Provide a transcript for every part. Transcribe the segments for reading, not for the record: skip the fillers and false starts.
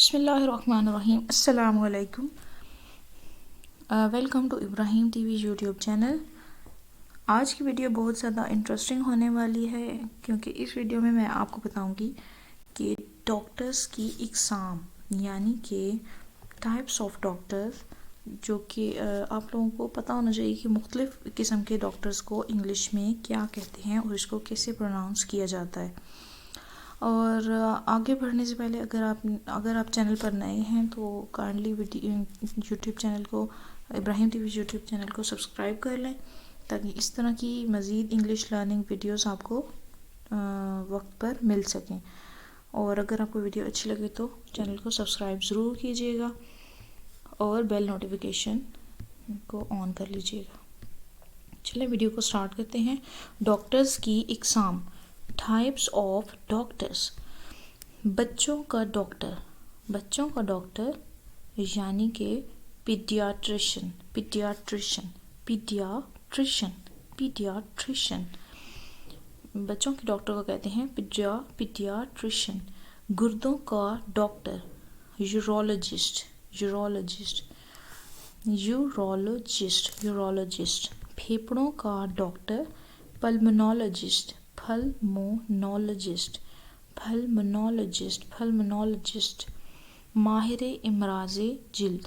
بسم اللہ الرحمن الرحیم. السلام علیکم. Welcome to Ibrahim TV YouTube channel. آج کی ویڈیو بہت زیادہ انٹرسٹنگ ہونے والی ہے کیونکہ اس ویڈیو میں آپ کو بتاؤں گی کہ ڈاکٹرز کی اقسام یعنی کہ ٹائپس آف ڈاکٹرز، جو کہ آپ لوگوں کو پتہ ہونا چاہیے کہ مختلف قسم کے ڈاکٹرز کو انگلش میں کیا کہتے ہیں اور اس کو کیسے پروناؤنس کیا جاتا ہے. اور آگے بڑھنے سے پہلے اگر آپ چینل پر نئے ہیں تو کائنڈلی یوٹیوب چینل کو، ابراہیم ٹی وی یوٹیوب چینل کو سبسکرائب کر لیں تاکہ اس طرح کی مزید انگلش لرننگ ویڈیوز آپ کو وقت پر مل سکیں. اور اگر آپ کو ویڈیو اچھی لگے تو چینل کو سبسکرائب ضرور کیجیے گا اور بیل نوٹیفیکیشن کو آن کر لیجیے گا. چلیں ویڈیو کو سٹارٹ کرتے ہیں. ڈاکٹرز کی اقسام، ٹائپس آف ڈاکٹرز. بچوں کا ڈاکٹر یعنی کہ پیڈیاٹریشن. بچوں کے ڈاکٹر کو کہتے ہیں پیڈیاٹریشن. گردوں کا ڈاکٹر یورولوجسٹ. پھیپھڑوں کا ڈاکٹر پلمونولوجسٹ. ماہر امراض جلد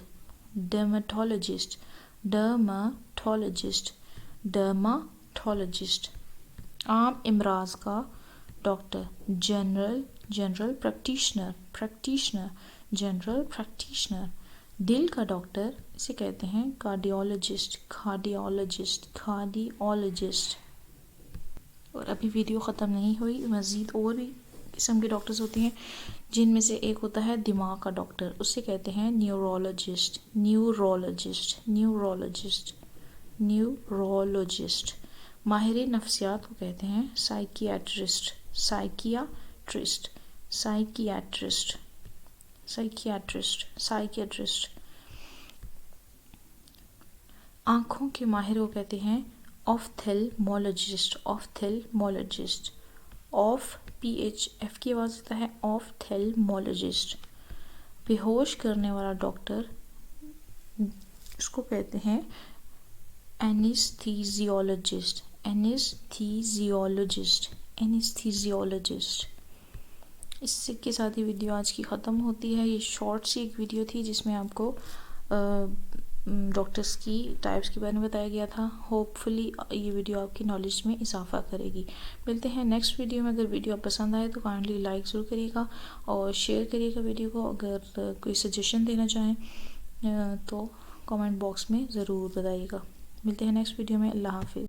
ڈرماٹولوجسٹ. عام امراض کا ڈاکٹر جنرل پریکٹیشنر. دل کا ڈاکٹر اسے کہتے ہیں کارڈیالوجسٹ. اور ابھی ویڈیو ختم نہیں ہوئی، مزید اور بھی قسم کے ڈاکٹرز ہوتے ہیں جن میں سے ایک ہوتا ہے دماغ کا ڈاکٹر، اسے کہتے ہیں نیورولوجسٹ. ماہر نفسیات کو کہتے ہیں سائکیاٹرسٹ. آنکھوں کے ماہر کو کہتے ہیں آفتھلمولوجسٹ. PH کی آواز ہوتا ہے آفتھلمولوجسٹ. بے ہوش کرنے والا ڈاکٹر اس کو کہتے ہیں اینستھیزیولوجسٹ. اس کے ساتھ ہی ویڈیو آج کی ختم ہوتی ہے. یہ شارٹ سی ایک ویڈیو تھی جس میں آپ کو ڈاکٹرز کی ٹائپس کے بارے میں بتایا گیا تھا. ہوپ فلی یہ ویڈیو آپ کی نالج میں اضافہ کرے گی. ملتے ہیں نیکسٹ ویڈیو میں. اگر ویڈیو آپ پسند آئے تو کائنڈلی لائک ضرور کریے گا اور شیئر کریے گا ویڈیو کو. اگر کوئی سجیشن دینا چاہیں تو کامنٹ باکس میں ضرور بتائیے گا. ملتے ہیں نیکسٹ ویڈیو میں. اللہ حافظ.